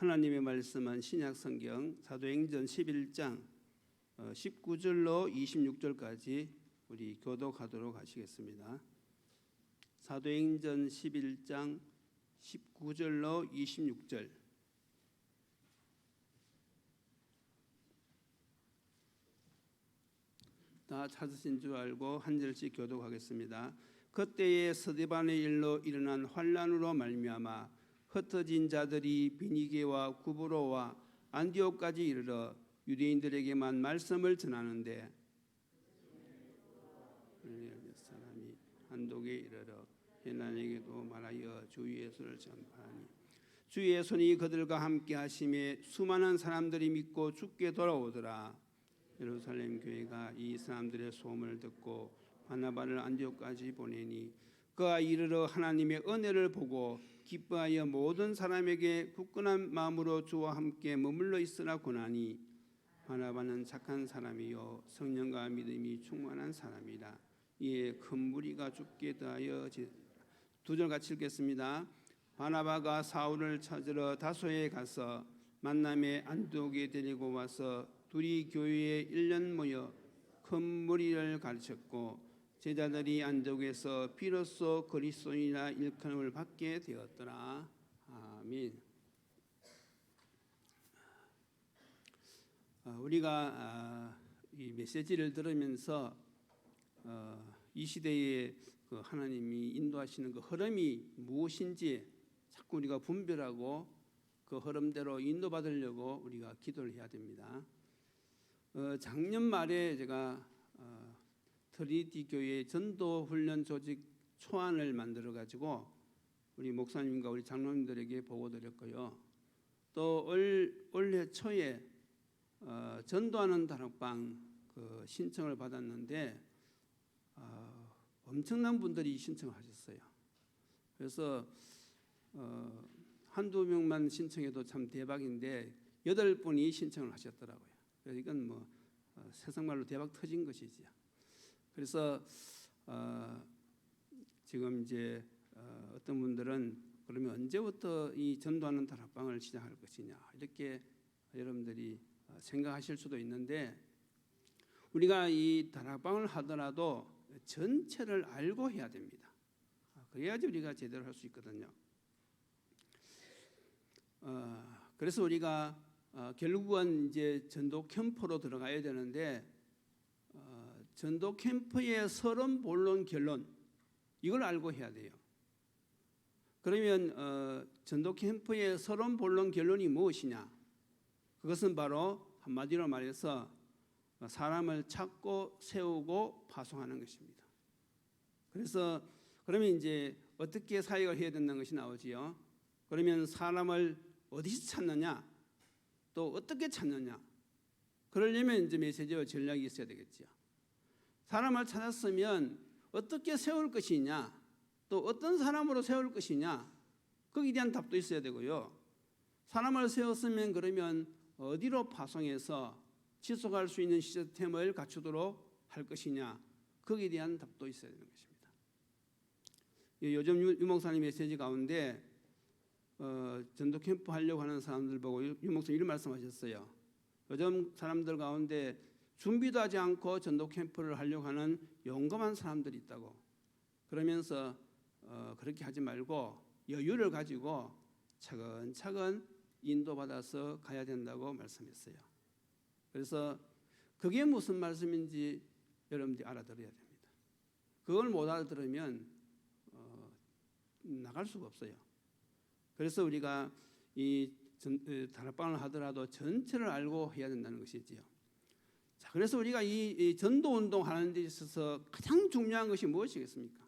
하나님의 말씀은 신약성경 사도행전 11장 19절로 26절까지 우리 교독하도록 하시겠습니다. 사도행전 11장 19절로 26절. 다 찾으신 줄 알고 한 절씩 교독하겠습니다. 그때에 스데반의 일로 일어난 환란으로 말미암아 흩어진 자들이 비니게와 구브로와 안디옥까지 이르러 유대인들에게만 말씀을 전하는데 사람이 안독에 이르러 헬라인에게도 말하여 주 예수를 전파하니 주 예수니 그들과 함께 하심에 수많은 사람들이 믿고 주께 돌아오더라. 예루살렘 교회가 이 사람들의 소문을 듣고 바나바를 안디옥까지 보내니 그가 이르러 하나님의 은혜를 보고 기뻐하여 모든 사람에게 굳건한 마음으로 주와 함께 머물러 있으라 권하니 바나바는 착한 사람이요 성령과 믿음이 충만한 사람이라. 이에 큰 무리가 죽게 더하여 두 절 같이 읽겠습니다. 바나바가 사울을 찾으러 다소에 가서 만남에 안디옥에 데리고 와서 둘이 교회에 1년 모여 큰 무리를 가르쳤고 제자들이 안디옥에서 비로소 그리스도인이라 일컬음을 받게 되었더라. 아멘. 우리가 이 메시지를 들으면서 이 시대에 그 하나님이 인도하시는 그 흐름이 무엇인지 자꾸 우리가 분별하고 그 흐름대로 인도받으려고 우리가 기도를 해야 됩니다. 작년 말에 제가 트리니티 교회 전도 훈련 조직 초안을 만들어 가지고 우리 목사님과 우리 장로님들에게 보고드렸고요. 또 올해 초에 전도하는 다락방 그 신청을 받았는데 엄청난 분들이 신청하셨어요. 그래서 한두 명만 신청해도 참 대박인데 8분이 신청을 하셨더라고요. 그래서 이건 뭐 세상말로 대박 터진 것이지요. 그래서 지금 이제 어떤 분들은 그러면 언제부터 이 전도하는 다락방을 시작할 것이냐 이렇게 여러분들이 생각하실 수도 있는데 우리가 이 다락방을 하더라도 전체를 알고 해야 됩니다. 그래야지 우리가 제대로 할 수 있거든요. 그래서 우리가 결국은 이제 전도 캠프로 들어가야 되는데 전도 캠프의 서론, 본론, 결론 이걸 알고 해야 돼요. 그러면 전도 캠프의 서론, 본론, 결론이 무엇이냐? 그것은 바로 한마디로 말해서 사람을 찾고 세우고 파송하는 것입니다. 그래서 그러면 이제 어떻게 사역을 해야 된다는 것이 나오지요. 그러면 사람을 어디서 찾느냐? 또 어떻게 찾느냐? 그러려면 이제 메시지와 전략이 있어야 되겠죠. 사람을 찾았으면 어떻게 세울 것이냐? 또 어떤 사람으로 세울 것이냐? 거기에 대한 답도 있어야 되고요. 사람을 세웠으면 그러면 어디로 파송해서 지속할 수 있는 시스템을 갖추도록 할 것이냐? 거기에 대한 답도 있어야 되는 것입니다. 요즘 유 목사님 메시지 가운데 전도 캠프 하려고 하는 사람들 보고 유 목사님 이런 말씀하셨어요. 요즘 사람들 가운데 준비도 하지 않고 전도 캠프를 하려고 하는 용감한 사람들이 있다고. 그러면서 그렇게 하지 말고 여유를 가지고 차근차근 인도받아서 가야 된다고 말씀했어요. 그래서 그게 무슨 말씀인지 여러분들이 알아들어야 됩니다. 그걸 못 알아들으면 나갈 수가 없어요. 그래서 우리가 이 다락방을 하더라도 전체를 알고 해야 된다는 것이지요. 자, 그래서 우리가 이 전도 운동 하는 데 있어서 가장 중요한 것이 무엇이겠습니까?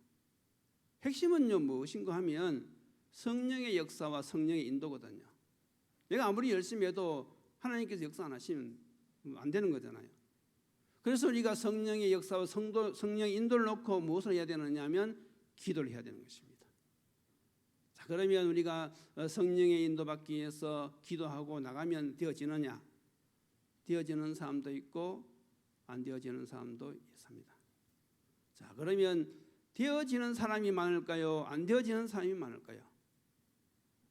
핵심은요 무엇인가 하면 성령의 역사와 성령의 인도거든요. 내가 아무리 열심히 해도 하나님께서 역사 안 하시면 안 되는 거잖아요. 그래서 우리가 성령의 역사와 성령의 인도를 놓고 무엇을 해야 되느냐 하면 기도를 해야 되는 것입니다. 자, 그러면 우리가 성령의 인도받기 위해서 기도하고 나가면 되어지느냐? 되어지는 사람도 있고 안 되어지는 사람도 있습니다. 자, 그러면 되어지는 사람이 많을까요? 안 되어지는 사람이 많을까요?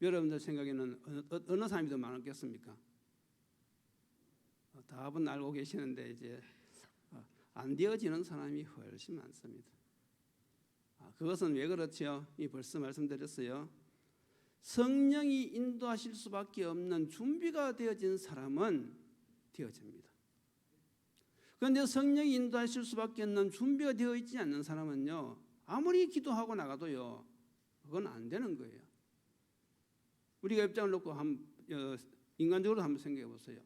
여러분들 생각에는 어느 사람이 더 많았겠습니까? 답은 알고 계시는데 이제 안 되어지는 사람이 훨씬 많습니다. 그것은 왜 그렇죠? 벌써 말씀드렸어요. 성령이 인도하실 수밖에 없는 준비가 되어진 사람은 되어집니다. 그런데 성령이 인도하실 수밖에 없는 준비가 되어 있지 않는 사람은요, 아무리 기도하고 나가도요, 그건 안 되는 거예요. 우리가 입장을 놓고 인간적으로 한번 생각해 보세요.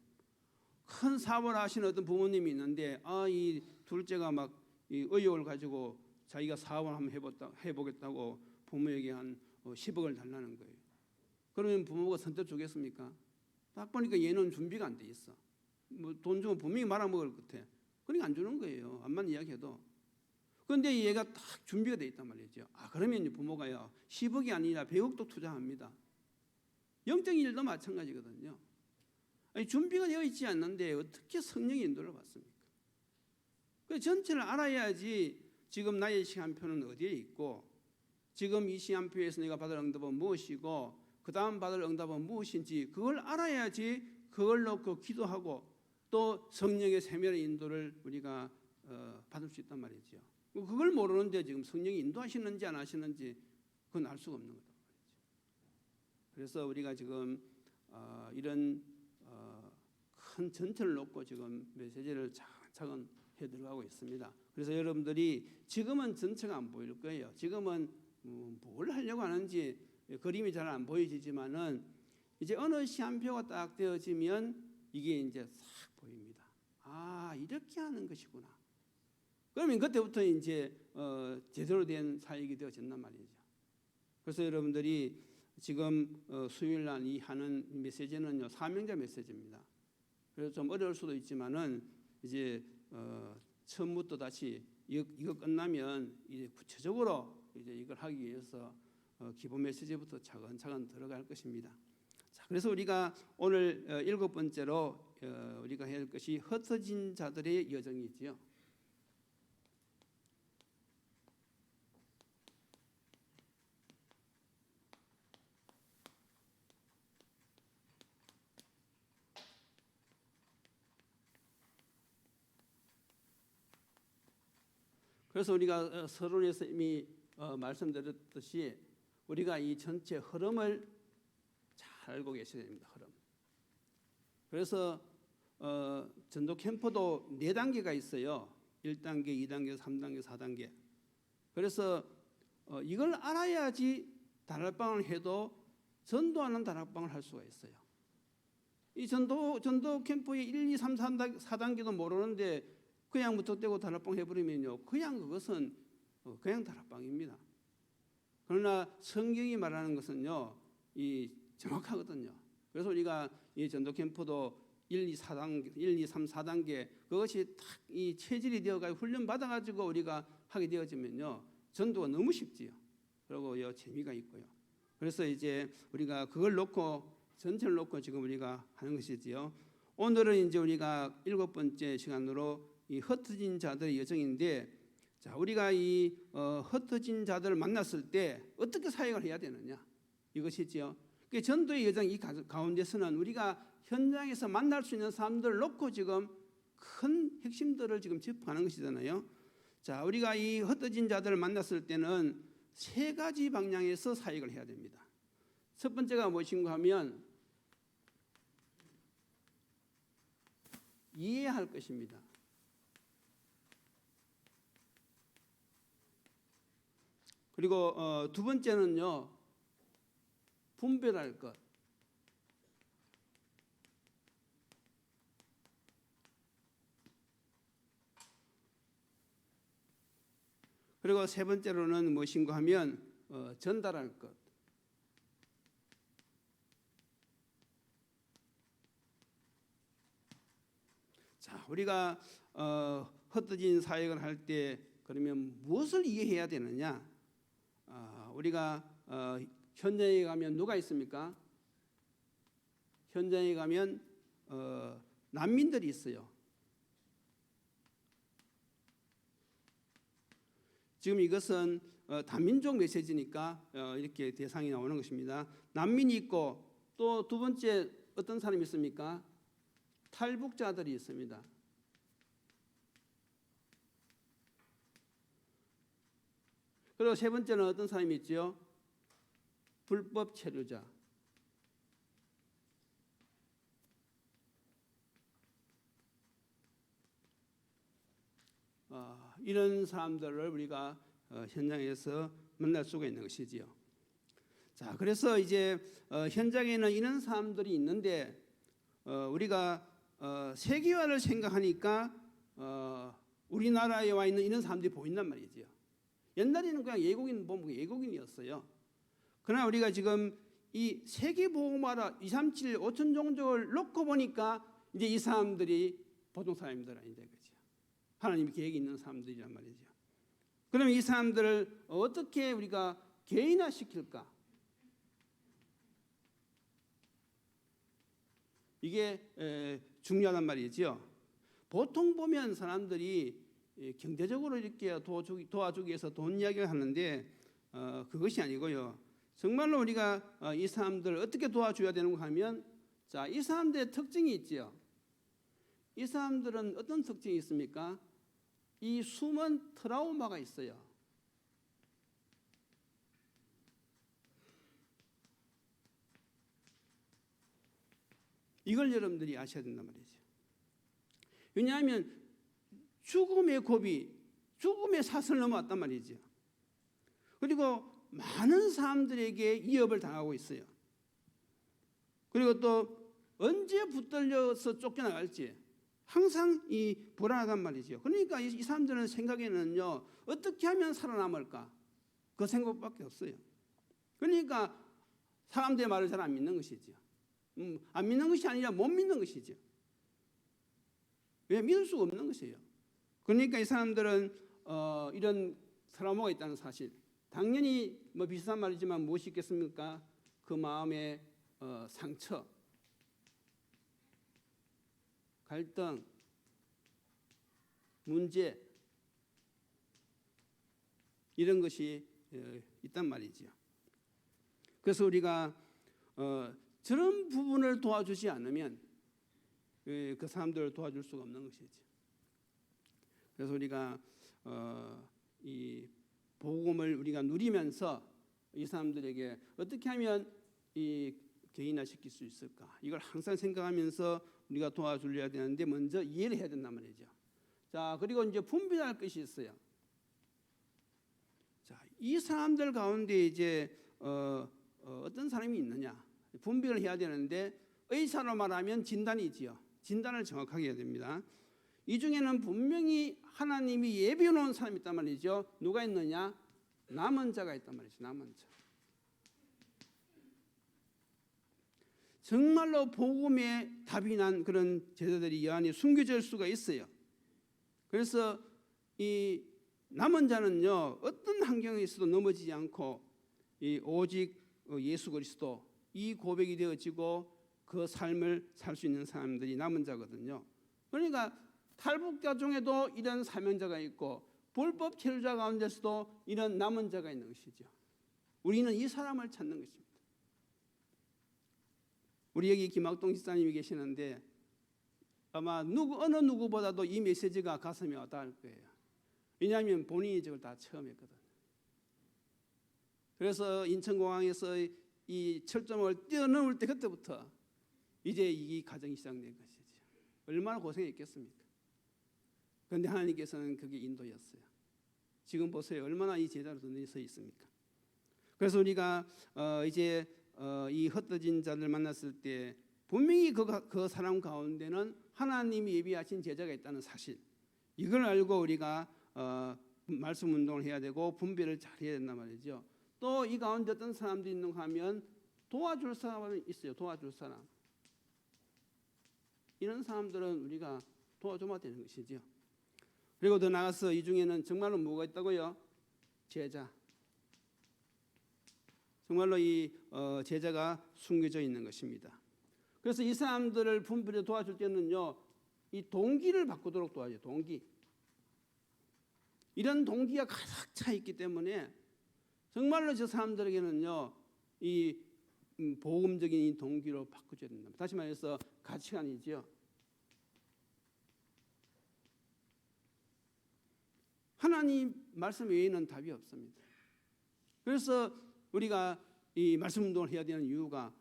큰 사업을 하시는 어떤 부모님이 있는데 이 둘째가 막 의욕을 가지고 자기가 사업을 한번 해보겠다고 부모에게 한 10억을 달라는 거예요. 그러면 부모가 선뜻 주겠습니까? 딱 보니까 얘는 준비가 안 돼 있어. 돈 주면 분명히 말아먹을 것 같아. 그러니까 안 주는 거예요. 암만 이야기해도. 그런데 얘가 딱 준비가 돼 있단 말이죠. 그러면 부모가요, 10억이 아니라 100억도 투자합니다. 영적인 일도 마찬가지거든요. 준비가 되어 있지 않는데 어떻게 성령의 인도를 받습니까? 그 전체를 알아야지 지금 나의 시간표는 어디에 있고, 지금 이 시간표에서 내가 받을 응답은 무엇이고, 그 다음 받을 응답은 무엇인지 그걸 알아야지 그걸 놓고 기도하고 또 성령의 세밀한 인도를 우리가 받을 수 있단 말이죠. 그걸 모르는데 지금 성령이 인도하시는지 안 하시는지 그건 알 수가 없는 거다 말이죠. 그래서 우리가 지금 이런 큰 전체를 놓고 지금 메시지를 차근차근 해 들어가고 있습니다. 그래서 여러분들이 지금은 전체가 안 보일 거예요. 지금은 뭘 하려고 하는지 그림이 잘 안 보여지지만은 이제 어느 시한표가 딱 되어지면 이게 이제 싹 보입니다. 이렇게 하는 것이구나. 그러면 그때부터 이제 제대로 된 사역이 되어진단 말이죠. 그래서 여러분들이 지금 수요일 날 이 하는 메시지는요, 사명자 메시지입니다. 그래서 좀 어려울 수도 있지만은 이제 처음부터 다시 이거 끝나면 이제 구체적으로 이제 이걸 하기 위해서 기본 메시지부터 차근차근 들어갈 것입니다. 자, 그래서 우리가 오늘 7번째로 우리가 해야 할 것이 흩어진 자들의 여정이지요. 그래서 우리가 서론에서 이미 말씀드렸듯이 우리가 이 전체 흐름을 잘 알고 계셔야 됩니다. 흐름. 그래서 전도 캠프도 4단계가 있어요. 1단계, 2단계, 3단계, 4단계. 그래서 이걸 알아야지 다락방을 해도 전도하는 다락방을 할 수가 있어요. 이 전도 캠프의 1, 2, 3, 4단계도 모르는데 그냥 무턱대고 다락방 해버리면요, 그냥 그것은 그냥 다락방입니다. 그러나 성경이 말하는 것은요, 이 정확하거든요. 그래서 우리가 이 전도 캠프도 1, 2, 3, 4단계 그것이 딱 이 체질이 되어가지고 훈련 받아가지고 우리가 하게 되어지면요, 전도가 너무 쉽지요. 그리고 재미가 있고요. 그래서 이제 우리가 그걸 놓고 전체를 놓고 지금 우리가 하는 것이지요. 오늘은 이제 우리가 7번째 시간으로 이 흩어진 자들의 여정인데, 자, 우리가 이 흩어진 자들을 만났을 때 어떻게 사역을 해야 되느냐, 이것이지요. 그 전도의 여정 이 가운데서는 우리가 현장에서 만날 수 있는 사람들을 놓고 지금 큰 핵심들을 지금 짚어가는 것이잖아요. 자, 우리가 이 흩어진 자들을 만났을 때는 3가지 방향에서 사역을 해야 됩니다. 첫 번째가 무엇인가 하면 이해할 것입니다. 그리고 두 번째는요, 분별할 것. 그리고 세 번째로는 무엇인가 하면 전달할 것. 자, 우리가 흩어진 사역을 할 때 그러면 무엇을 이해해야 되느냐? 우리가 현장에 가면 누가 있습니까? 현장에 가면 난민들이 있어요. 지금 이것은 다민족 메시지니까 이렇게 대상이 나오는 것입니다. 난민이 있고 또 두 번째 어떤 사람이 있습니까? 탈북자들이 있습니다. 그리고 세 번째는 어떤 사람이 있죠? 불법 체류자. 이런 사람들을 우리가 현장에서 만날 수가 있는 것이지요. 자, 그래서 이제 현장에는 이런 사람들이 있는데 우리가 세계화를 생각하니까 우리나라에 와 있는 이런 사람들이 보인단 말이지요. 옛날에는 그냥 외국인 보면 외국인이었어요. 그러나 우리가 지금 이 세계보고마다 237, 5천 종족을 놓고 보니까 이제 이 사람들이 보통 사람들 아니다 그죠. 하나님의 계획이 있는 사람들이란 말이죠. 그러면 이 사람들을 어떻게 우리가 개인화시킬까? 이게 중요하단 말이죠. 보통 보면 사람들이 경제적으로 이렇게 도와주기 위해서 돈 이야기를 하는데 그것이 아니고요. 정말로 우리가 이 사람들을 어떻게 도와줘야 되는가 하면, 자, 이 사람들의 특징이 있죠. 이 사람들은 어떤 특징이 있습니까? 이 숨은 트라우마가 있어요. 이걸 여러분들이 아셔야 된단 말이죠. 왜냐하면 죽음의 고비, 죽음의 사슬을 넘어왔단 말이죠. 그리고 많은 사람들에게 위협을 당하고 있어요. 그리고 또 언제 붙들려서 쫓겨나갈지 항상 이 불안하단 말이죠. 그러니까 이 사람들은 생각에는요, 어떻게 하면 살아남을까? 그 생각밖에 없어요. 그러니까 사람들의 말을 잘 안 믿는 것이죠. 안 믿는 것이 아니라 못 믿는 것이죠. 왜? 믿을 수가 없는 것이에요. 그러니까 이 사람들은 이런 트라우마가 있다는 사실. 당연히 뭐 비슷한 말이지만 무엇이 있겠습니까? 그 마음의 상처, 갈등, 문제, 이런 것이 있단 말이죠. 그래서 우리가 저런 부분을 도와주지 않으면 그 사람들을 도와줄 수가 없는 것이죠. 그래서 우리가 이 복음을 우리가 누리면서 이 사람들에게 어떻게 하면 이 개인화시킬 수 있을까? 이걸 항상 생각하면서 우리가 도와주려야 되는데 먼저 이해를 해야 된단 말이죠. 자, 그리고 이제 분별할 것이 있어요. 자, 이 사람들 가운데 이제 어떤 사람이 있느냐? 분별을 해야 되는데 의사로 말하면 진단이지요. 진단을 정확하게 해야 됩니다. 이 중에는 분명히 하나님이 예비해 놓은 사람이 있단 말이죠. 누가 있느냐? 남은 자가 있단 말이죠. 남은 자. 정말로 복음에 답이 난 그런 제자들이 이 안에 숨겨질 수가 있어요. 그래서 이 남은 자는요, 어떤 환경에 있어도 넘어지지 않고 오직 예수 그리스도, 이 고백이 되어지고 그 삶을 살 수 있는 사람들이 남은 자거든요. 그러니까 탈북자 중에도 이런 사명자가 있고 불법 체류자 가운데서도 이런 남은 자가 있는 것이죠. 우리는 이 사람을 찾는 것입니다. 우리 여기 김학동 집사님이 계시는데 아마 어느 누구보다도 이 메시지가 가슴에 와닿을 거예요. 왜냐하면 본인이 저걸 다 처음 했거든요. 그래서 인천공항에서 이 철조망을 뛰어넘을 때 그때부터 이제 이 과정이 시작된 것이죠. 얼마나 고생했겠습니까? 그런데 하나님께서는 그게 인도였어요. 지금 보세요. 얼마나 이 제자로 든든히 서 있습니까? 그래서 우리가 이제 이 흩어진 자들 만났을 때 분명히 그 사람 가운데는 하나님이 예비하신 제자가 있다는 사실, 이걸 알고 우리가 말씀 운동을 해야 되고 분별을 잘 해야 된단 말이죠. 또 이 가운데 어떤 사람들이 있는가 하면 도와줄 사람은 있어요. 도와줄 사람. 이런 사람들은 우리가 도와줘야 되는 것이죠. 그리고 더 나아가서 이 중에는 정말로 뭐가 있다고요? 제자. 정말로 이 제자가 숨겨져 있는 것입니다. 그래서 이 사람들을 분별해 도와줄 때는요, 이 동기를 바꾸도록 도와줘요. 동기. 이런 동기가 가득 차 있기 때문에 정말로 저 사람들에게는요, 이 복음적인 이 동기로 바꿔줘야 된다. 다시 말해서 가치관이지요. 하나님 말씀 외에는 답이 없습니다. 그래서 우리가 이 말씀 운동을 해야 되는 이유가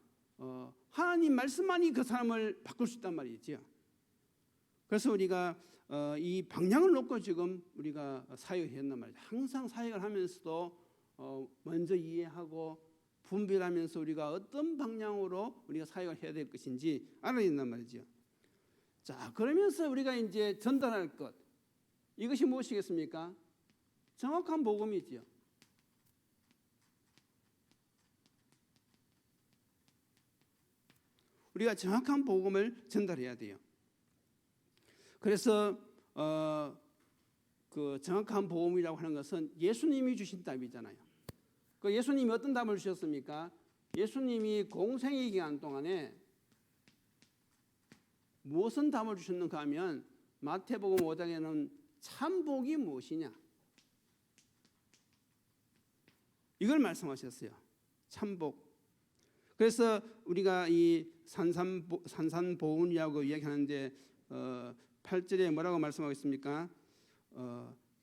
하나님 말씀만이 그 사람을 바꿀 수 있단 말이지요. 그래서 우리가 이 방향을 놓고 지금 우리가 사역을 했단 말이죠. 항상 사역을 하면서도 먼저 이해하고 분별하면서 우리가 어떤 방향으로 우리가 사역을 해야 될 것인지 알아야 된단 말이죠. 자, 그러면서 우리가 이제 전달할 것, 이것이 무엇이겠습니까? 정확한 복음이지요. 우리가 정확한 복음을 전달해야 돼요. 그래서 그 정확한 복음이라고 하는 것은 예수님이 주신 답이잖아요. 그 예수님이 어떤 답을 주셨습니까? 예수님이 공생의 기간 동안에 무엇은 답을 주셨는가 하면 마태복음 5장에는 참복이 무엇이냐, 이걸 말씀하셨어요. 참복. 그래서 우리가 이 산산보훈이라고 이야기하는데 8절에 뭐라고 말씀하고 있습니까?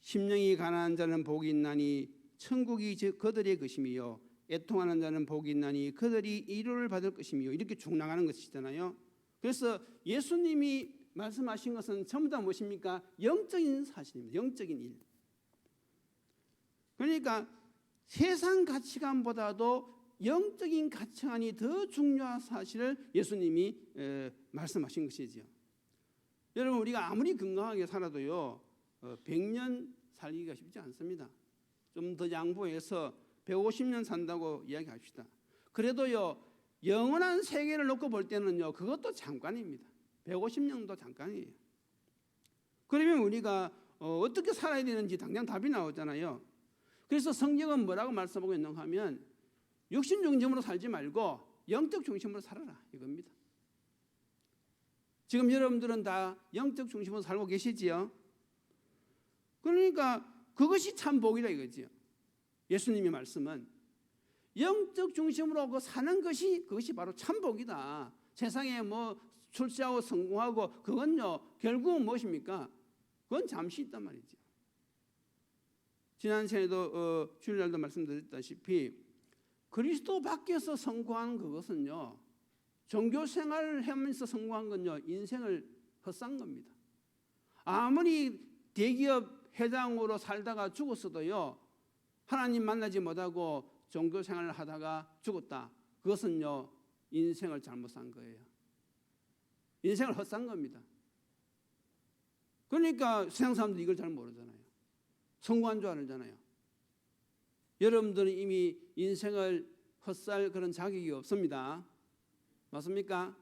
심령이 가난한 자는 복이 있나니 천국이 그들의 것이며 애통하는 자는 복이 있나니 그들이 위로를 받을 것이며, 이렇게 쭉 나가는 것이잖아요. 그래서 예수님이 말씀하신 것은 전부 다 무엇입니까? 영적인 사실입니다. 영적인 일. 그러니까 세상 가치관보다도 영적인 가치관이 더 중요한 사실을 예수님이 말씀하신 것이죠. 여러분, 우리가 아무리 건강하게 살아도요 100년 살기가 쉽지 않습니다. 좀 더 양보해서 150년 산다고 이야기합시다. 그래도요 영원한 세계를 놓고 볼 때는요 그것도 잠깐입니다. 150년도 잠깐이에요. 그러면 우리가 어떻게 살아야 되는지 당장 답이 나오잖아요. 그래서 성경은 뭐라고 말씀하고 있는가 하면 육신 중심으로 살지 말고 영적 중심으로 살아라, 이겁니다. 지금 여러분들은 다 영적 중심으로 살고 계시지요. 그러니까 그것이 참 복이다 이거지요. 예수님의 말씀은 영적 중심으로 사는 것이, 그것이 바로 참 복이다. 세상에 뭐 출세하고 성공하고 그건요 결국은 무엇입니까? 그건 잠시 있단 말이죠. 지난 시간에도 주일날도 말씀드렸다시피 그리스도 밖에서 성공하는 그것은요, 종교 생활을 하면서 성공한 건요 인생을 헛산 겁니다. 아무리 대기업 회장으로 살다가 죽었어도요 하나님 만나지 못하고 종교 생활을 하다가 죽었다, 그것은요 인생을 잘못 산 거예요. 인생을 헛산 겁니다. 그러니까 세상 사람들이 이걸 잘 모르잖아요. 성공한 줄 알잖아요. 여러분들은 이미 인생을 헛살 그런 자격이 없습니다. 맞습니까?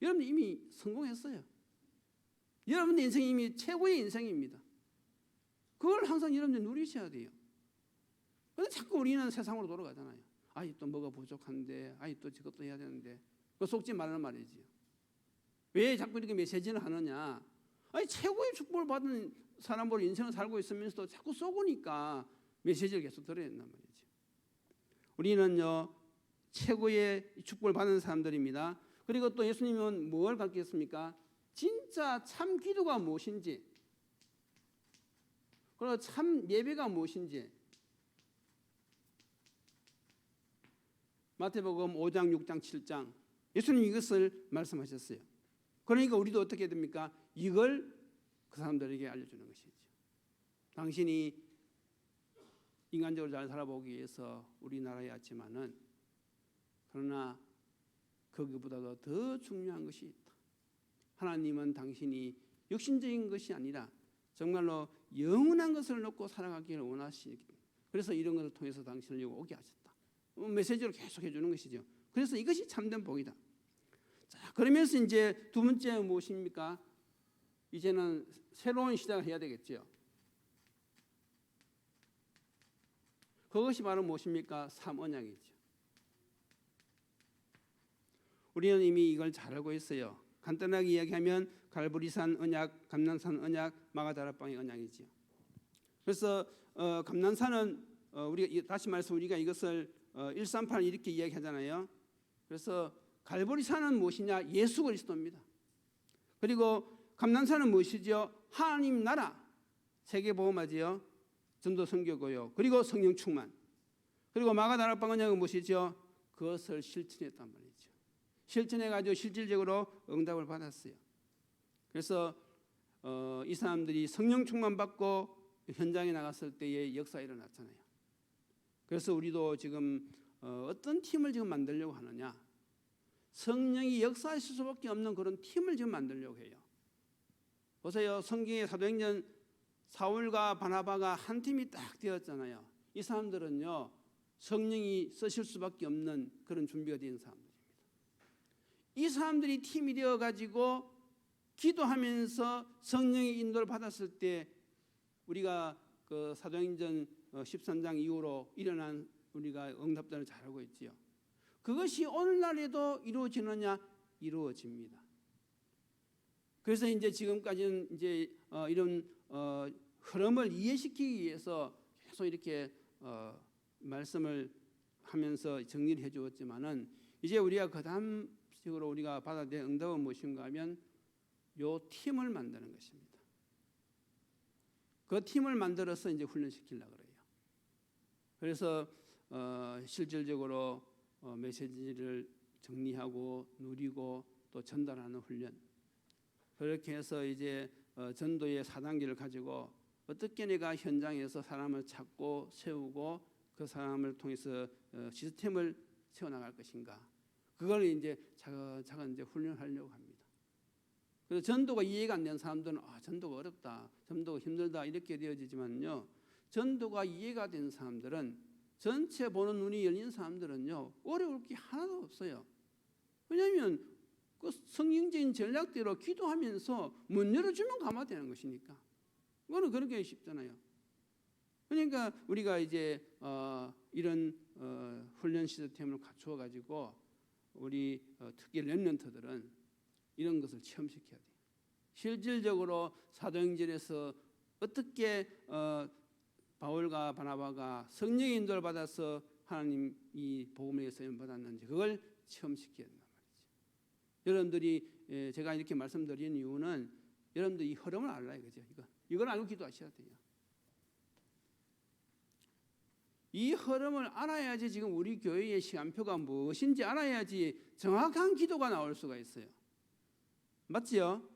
여러분 이미 성공했어요. 여러분의 인생이 이미 최고의 인생입니다. 그걸 항상 여러분들이 누리셔야 돼요. 그런데 자꾸 우리는 세상으로 돌아가잖아요. 아이 또 뭐가 부족한데, 아이 또 저것도 해야 되는데, 그거 속지 말라는 말이지요. 왜 자꾸 이렇게 메시지를 하느냐? 아니 최고의 축복을 받은 사람으로 인생을 살고 있으면서도 자꾸 쏘고니까 메시지를 계속 들어야 된단 말이죠. 우리는요 최고의 축복을 받은 사람들입니다. 그리고 또 예수님은 뭘 가르쳤습니까? 진짜 참 기도가 무엇인지, 그리고 참 예배가 무엇인지. 마태복음 5장, 6장, 7장 예수님이 이것을 말씀하셨어요. 그러니까 우리도 어떻게 됩니까? 이걸 그 사람들에게 알려주는 것이죠. 당신이 인간적으로 잘 살아보기 위해서 우리나라에 왔지만은, 그러나 거기보다도 더 중요한 것이 있다. 하나님은 당신이 육신적인 것이 아니라 정말로 영원한 것을 놓고 살아가기를 원하시기, 그래서 이런 것을 통해서 당신을 여기 오게 하셨다. 메시지를 계속 해주는 것이죠. 그래서 이것이 참된 복이다. 자, 그러면서 이제 두 번째 무엇입니까? 이제는 새로운 시작을 해야 되겠죠. 그것이 바로 무엇입니까? 삼언약이죠. 우리는 이미 이걸 잘 알고 있어요. 간단하게 이야기하면 갈보리산 언약, 감난산 언약, 마가다락방의 언약이죠. 그래서 감난산은 우리가 다시 말해서 우리가 이것을 138 이렇게 이야기하잖아요. 그래서 갈보리산은 무엇이냐? 예수 그리스도입니다. 그리고 감난산은 무엇이죠? 하나님 나라, 세계보험하지요. 전도 선교고요. 그리고 성령 충만. 그리고 마가다락방언약은 무엇이죠? 그것을 실천했단 말이죠. 실천해가지고 실질적으로 응답을 받았어요. 그래서 이 사람들이 성령 충만 받고 현장에 나갔을 때의 역사가 일어났잖아요. 그래서 우리도 지금 어떤 팀을 지금 만들려고 하느냐? 성령이 역사하실 수밖에 없는 그런 팀을 지금 만들려고 해요. 보세요. 성경의 사도행전 사울과 바나바가 한 팀이 딱 되었잖아요. 이 사람들은요, 성령이 쓰실 수밖에 없는 그런 준비가 된 사람들입니다. 이 사람들이 팀이 되어가지고 기도하면서 성령의 인도를 받았을 때 우리가 그 사도행전 13장 이후로 일어난 우리가 응답들을 잘 알고 있지요. 그것이 오늘날에도 이루어지느냐? 이루어집니다. 그래서 이제 지금까지는 이제 이런 흐름을 이해시키기 위해서 계속 이렇게 말씀을 하면서 정리를 해주었지만은 이제 우리가 그 다음식으로 우리가 받아야 될 응답은 무엇인가 하면 요 팀을 만드는 것입니다. 그 팀을 만들어서 이제 훈련시키려고 그래요. 그래서 실질적으로 메시지를 정리하고 누리고 또 전달하는 훈련. 그렇게 해서 이제 전도의 4단계를 가지고 어떻게 내가 현장에서 사람을 찾고 세우고 그 사람을 통해서 시스템을 세워나갈 것인가. 그걸 이제 차근차근 이제 훈련하려고 합니다. 그래서 전도가 이해가 안 되는 사람들은 전도가 어렵다, 전도가 힘들다 이렇게 되어지지만요. 전도가 이해가 된 사람들은 전체 보는 눈이 열린 사람들은요 어려울 게 하나도 없어요. 왜냐하면 그 성경적인 전략대로 기도하면서 문 열어주면 감화되는 것이니까. 그거는 그렇게 쉽잖아요. 그러니까 우리가 이제 이런 훈련 시스템을 갖추어 가지고 우리 특히 렘넌트들은 이런 것을 체험시켜야 돼요. 실질적으로 사도행전에서 어떻게 바울과 바나바가 성령의 인도를 받아서 하나님 이 복음에 쓰임 받았는지 그걸 체험시켜야 된단 말이죠. 여러분들이 제가 이렇게 말씀드리는 이유는 여러분들이 이 흐름을 알아야 그죠? 이걸 알고 기도하셔야 돼요. 이 흐름을 알아야지 지금 우리 교회의 시간표가 무엇인지 알아야지 정확한 기도가 나올 수가 있어요. 맞지요?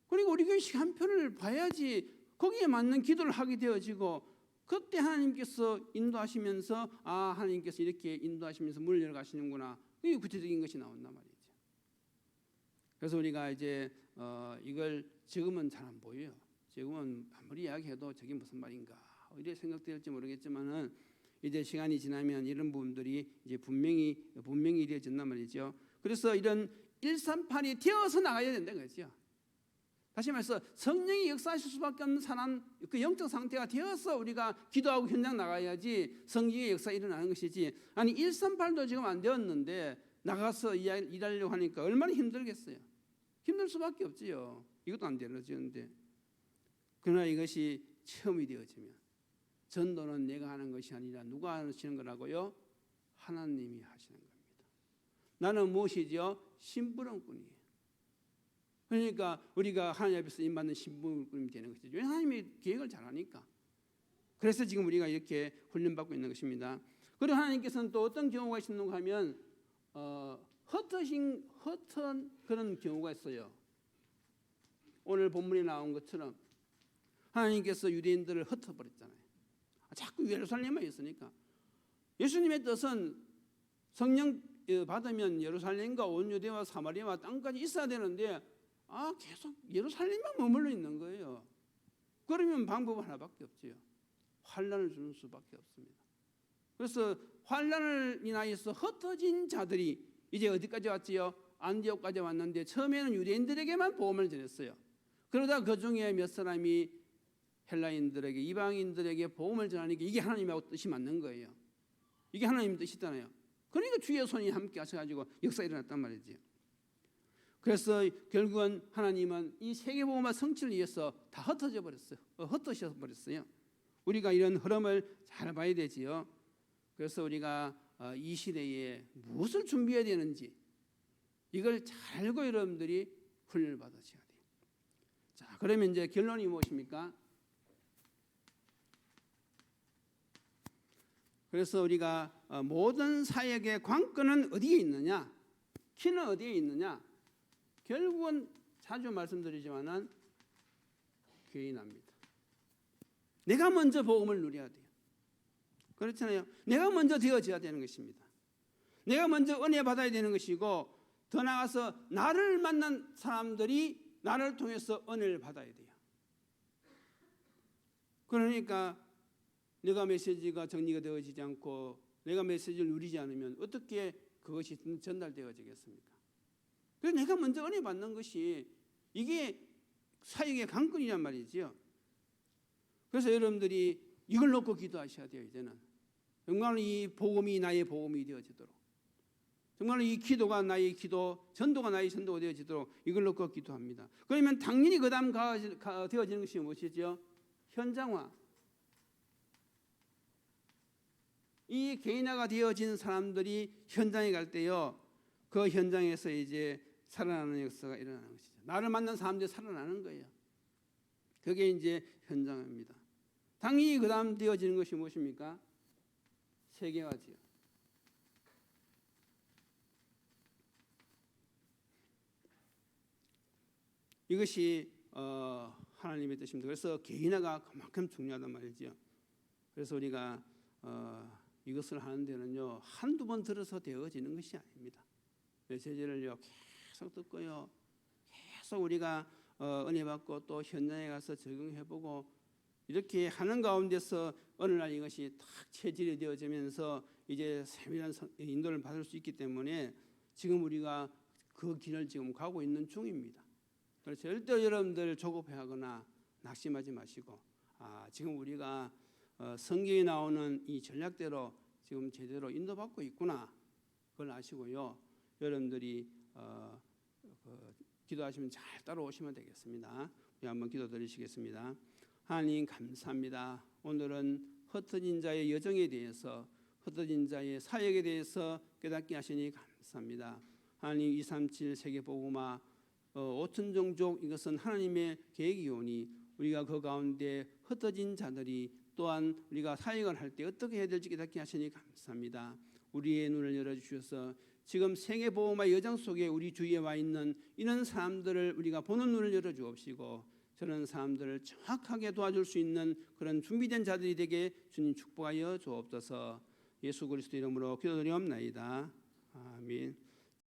그리고 우리 교회 시간표를 봐야지 거기에 맞는 기도를 하게 되어지고 그때 하나님께서 인도하시면서 하나님께서 이렇게 인도하시면서 문을 열어가시는구나. 이게 구체적인 것이 나온단 말이죠. 그래서 우리가 이제 이걸 지금은 잘 안 보여요. 지금은 아무리 이야기해도 저게 무슨 말인가 이렇게 생각될지 모르겠지만은 이제 시간이 지나면 이런 부분들이 이제 분명히 이루어진단 말이죠. 그래서 이런 138이 되어서 나가야 된다는 거죠. 다시 말해서 성령이 역사하실 수밖에 없는 사람 그 영적 상태가 되어서 우리가 기도하고 현장 나가야지 성령의 역사가 일어나는 것이지. 아니 138도 지금 안 되었는데 나가서 일하려고 하니까 얼마나 힘들겠어요. 힘들 수밖에 없지요. 이것도 안 되어지는데. 그러나 이것이 체험이 되어지면 전도는 내가 하는 것이 아니라 누가 하시는 거라고요? 하나님이 하시는 겁니다. 나는 무엇이죠? 심부름꾼이에요. 그러니까 우리가 하나님 앞에서 임받는 심부름꾼이 되는 것이죠. 왜 하나님이 계획을 잘하니까. 그래서 지금 우리가 이렇게 훈련받고 있는 것입니다. 그리고 하나님께서는 또 어떤 경우가 있는가 하면 헛한 그런 경우가 있어요. 오늘 본문에 나온 것처럼 하나님께서 유대인들을 흩어버렸잖아요. 자꾸 예루살렘에 있으니까. 예수님의 뜻은 성령 받으면 예루살렘과 온 유대와 사마리아와 땅까지 있어야 되는데 계속 예루살렘만 머물러 있는 거예요. 그러면 방법 하나밖에 없지요. 환난을 주는 수밖에 없습니다. 그래서 환난을 인하여서 흩어진 자들이 이제 어디까지 왔지요? 안디옥까지 왔는데 처음에는 유대인들에게만 복음을 전했어요. 그러다 그 중에 몇 사람이 헬라인들에게 이방인들에게 복음을 전하니까 이게 하나님하고 뜻이 맞는 거예요. 이게 하나님 뜻이잖아요. 그러니까 주의 손이 함께 하셔가지고 역사가 일어났단 말이지. 그래서 결국은 하나님은 이 세계복음화 성취를 위해서 다 흩어져 버렸어요. 흩어져 버렸어요. 우리가 이런 흐름을 잘 봐야 되지요. 그래서 우리가 이 시대에 무엇을 준비해야 되는지 이걸 잘 알고 여러분들이 훈련을 받으셔야 돼요. 자, 그러면 이제 결론이 무엇입니까? 그래서 우리가 모든 사역의 관건은 어디에 있느냐? 키는 어디에 있느냐? 결국은 자주 말씀드리지만은 개인합니다. 내가 먼저 복음을 누려야 돼요. 그렇잖아요. 내가 먼저 되어져야 되는 것입니다. 내가 먼저 은혜 받아야 되는 것이고 더 나아가서 나를 만난 사람들이 나를 통해서 은혜를 받아야 돼요. 그러니까 내가 메시지가 정리가 되어지지 않고 내가 메시지를 누리지 않으면 어떻게 그것이 전달되어지겠습니까? 그래서 내가 먼저 은혜 받는 것이 이게 사역의 관건이란 말이지요. 그래서 여러분들이 이걸 놓고 기도하셔야 돼요. 이제는 정말 이 복음이 나의 복음이 되어지도록, 정말 이 기도가 나의 기도, 전도가 나의 전도가 되어지도록 이걸 놓고 기도합니다. 그러면 당연히 그 다음 되어지는 것이 무엇이죠? 현장화. 이 개인화가 되어진 사람들이 현장에 갈 때요, 그 현장에서 이제 살아나는 역사가 일어나는 것이죠. 나를 만난 사람들이 살아나는 거예요. 그게 이제 현장입니다. 당연히 그 다음 되어지는 것이 무엇입니까? 세계화지요. 이것이 하나님의 뜻입니다. 그래서 개인화가 그만큼 중요하단 말이죠. 그래서 우리가 이것을 하는 데는요, 한두 번 들어서 되어지는 것이 아닙니다. 메시지를요 계속 듣고요, 계속 우리가 은혜 받고 또 현장에 가서 적용해보고 이렇게 하는 가운데서 어느 날 이것이 딱 체질이 되어지면서 이제 세밀한 인도를 받을 수 있기 때문에 지금 우리가 그 길을 지금 가고 있는 중입니다. 그래서 절대 여러분들 조급해하거나 낙심하지 마시고, 지금 우리가 성경에 나오는 이 전략대로 지금 제대로 인도받고 있구나, 그걸 아시고요, 여러분들이 기도하시면 잘 따라오시면 되겠습니다. 우리 한번 기도드리시겠습니다. 하나님 감사합니다. 오늘은 흩어진 자의 여정에 대해서, 흩어진 자의 사역에 대해서 깨닫게 하시니 감사합니다. 하나님 237 세계복음화 5천 종족, 이것은 하나님의 계획이오니 우리가 그 가운데 흩어진 자들이 또한 우리가 사역을 할 때 어떻게 해야 될지 깨닫게 하시니 감사합니다. 우리의 눈을 열어주셔서 지금 세계복음화 여정 속에 우리 주위에 와 있는 이런 사람들을 우리가 보는 눈을 열어주옵시고, 저런 사람들을 정확하게 도와줄 수 있는 그런 준비된 자들이 되게 주님 축복하여 주옵소서. 예수 그리스도 이름으로 기도드리옵나이다. 아멘.